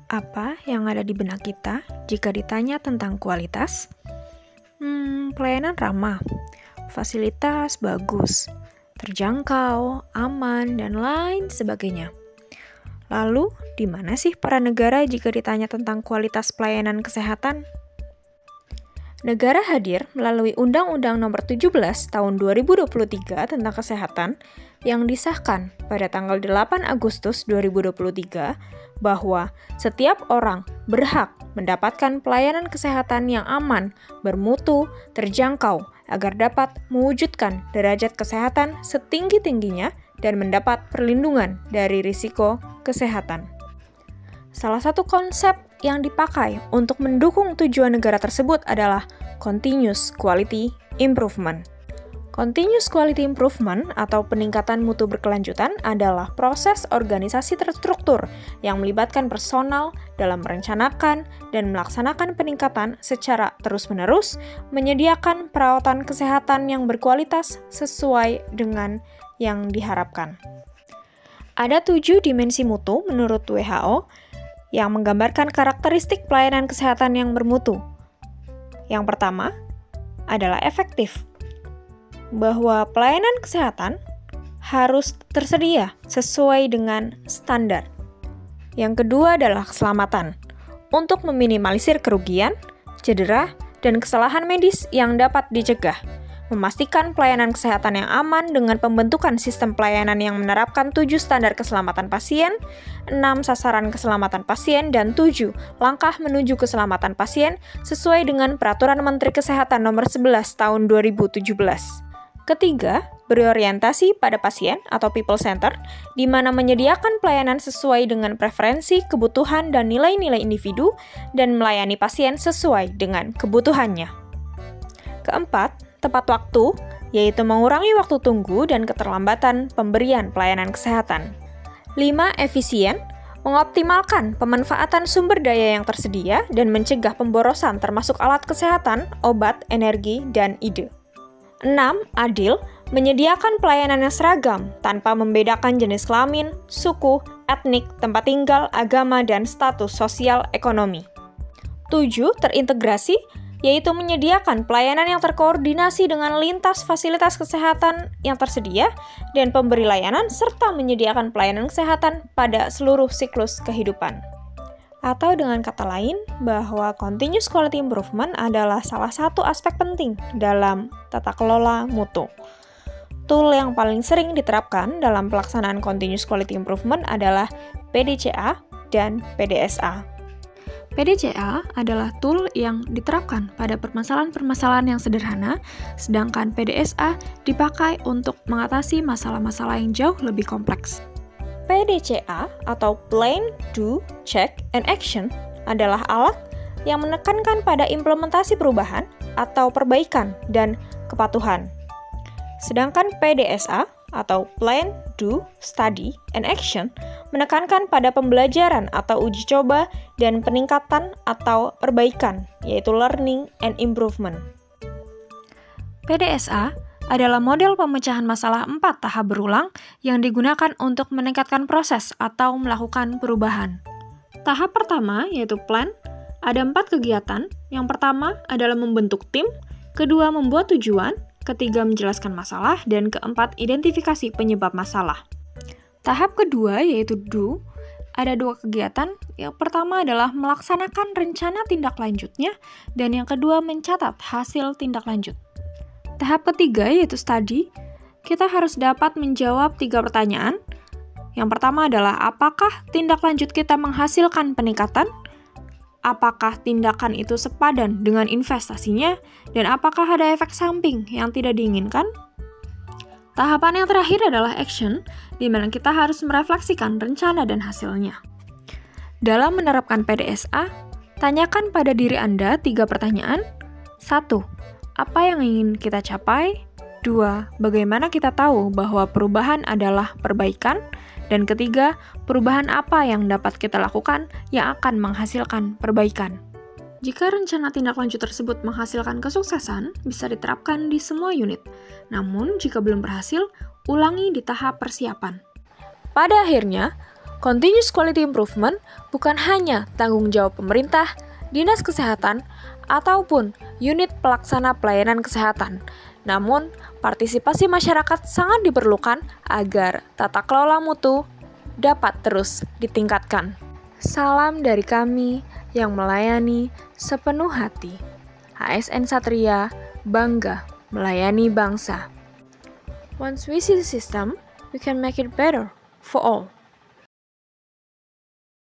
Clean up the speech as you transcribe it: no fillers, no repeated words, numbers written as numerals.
Apa yang ada di benak kita jika ditanya tentang kualitas? Pelayanan ramah, fasilitas bagus, terjangkau, aman, dan lain sebagainya. Lalu, di mana sih peran negara jika ditanya tentang kualitas pelayanan kesehatan? Negara hadir melalui Undang-Undang Nomor 17 Tahun 2023 tentang Kesehatan yang disahkan pada tanggal 8 Agustus 2023 bahwa setiap orang berhak mendapatkan pelayanan kesehatan yang aman, bermutu, terjangkau agar dapat mewujudkan derajat kesehatan setinggi-tingginya dan mendapat perlindungan dari risiko kesehatan. Salah satu konsep yang dipakai untuk mendukung tujuan negara tersebut adalah Continuous Quality Improvement. Continuous Quality Improvement atau peningkatan mutu berkelanjutan adalah proses organisasi terstruktur yang melibatkan personal dalam merencanakan dan melaksanakan peningkatan secara terus-menerus, menyediakan perawatan kesehatan yang berkualitas sesuai dengan yang diharapkan. Ada 7 dimensi mutu menurut WHO yang menggambarkan karakteristik pelayanan kesehatan yang bermutu. Yang pertama adalah efektif, bahwa pelayanan kesehatan harus tersedia sesuai dengan standar. Yang kedua adalah keselamatan, untuk meminimalisir kerugian, cedera, dan kesalahan medis yang dapat dicegah. Memastikan pelayanan kesehatan yang aman dengan pembentukan sistem pelayanan yang menerapkan 7 standar keselamatan pasien, 6 sasaran keselamatan pasien, dan 7 langkah menuju keselamatan pasien sesuai dengan Peraturan Menteri Kesehatan Nomor 11 Tahun 2017. Ketiga, berorientasi pada pasien atau people center, di mana menyediakan pelayanan sesuai dengan preferensi, kebutuhan, dan nilai-nilai individu, dan melayani pasien sesuai dengan kebutuhannya. Keempat, tepat waktu, yaitu mengurangi waktu tunggu dan keterlambatan pemberian pelayanan kesehatan. 5. Efisien, mengoptimalkan pemanfaatan sumber daya yang tersedia dan mencegah pemborosan termasuk alat kesehatan, obat, energi, dan ide. 6. Adil, menyediakan pelayanan yang seragam tanpa membedakan jenis kelamin, suku, etnik, tempat tinggal, agama, dan status sosial ekonomi. 7. Terintegrasi, yaitu menyediakan pelayanan yang terkoordinasi dengan lintas fasilitas kesehatan yang tersedia dan pemberi layanan serta menyediakan pelayanan kesehatan pada seluruh siklus kehidupan. Atau dengan kata lain, bahwa Continuous Quality Improvement adalah salah satu aspek penting dalam tata kelola mutu. Tool yang paling sering diterapkan dalam pelaksanaan Continuous Quality Improvement adalah PDCA dan PDSA. PDCA adalah tool yang diterapkan pada permasalahan-permasalahan yang sederhana, sedangkan PDSA dipakai untuk mengatasi masalah-masalah yang jauh lebih kompleks. PDCA atau Plan, Do, Check, and Action adalah alat yang menekankan pada implementasi perubahan atau perbaikan dan kepatuhan. Sedangkan PDSA atau Plan, Do, Study, and Action menekankan pada pembelajaran atau uji coba dan peningkatan atau perbaikan, yaitu Learning and Improvement. PDSA adalah model pemecahan masalah 4 tahap berulang yang digunakan untuk meningkatkan proses atau melakukan perubahan. Tahap pertama, yaitu Plan, ada 4 kegiatan. Yang pertama adalah membentuk tim, kedua membuat tujuan, ketiga menjelaskan masalah, dan keempat identifikasi penyebab masalah. Tahap kedua yaitu Do, ada 2 kegiatan. Yang pertama adalah melaksanakan rencana tindak lanjutnya, dan yang kedua mencatat hasil tindak lanjut. Tahap ketiga yaitu Study, kita harus dapat menjawab 3 pertanyaan. Yang pertama adalah apakah tindak lanjut kita menghasilkan peningkatan? Apakah tindakan itu sepadan dengan investasinya, dan apakah ada efek samping yang tidak diinginkan? Tahapan yang terakhir adalah action, di mana kita harus merefleksikan rencana dan hasilnya. Dalam menerapkan PDSA, tanyakan pada diri Anda 3 pertanyaan. 1. Apa yang ingin kita capai? 2. Bagaimana kita tahu bahwa perubahan adalah perbaikan? Dan ketiga, perubahan apa yang dapat kita lakukan yang akan menghasilkan perbaikan? Jika rencana tindak lanjut tersebut menghasilkan kesuksesan, bisa diterapkan di semua unit. Namun, jika belum berhasil, ulangi di tahap persiapan. Pada akhirnya, Continuous quality improvement bukan hanya tanggung jawab pemerintah, dinas kesehatan, ataupun unit pelaksana pelayanan kesehatan. Namun, partisipasi masyarakat sangat diperlukan agar tata kelola mutu dapat terus ditingkatkan. Salam dari kami yang melayani sepenuh hati. ASN Satria bangga melayani bangsa. Once we see the system, we can make it better for all.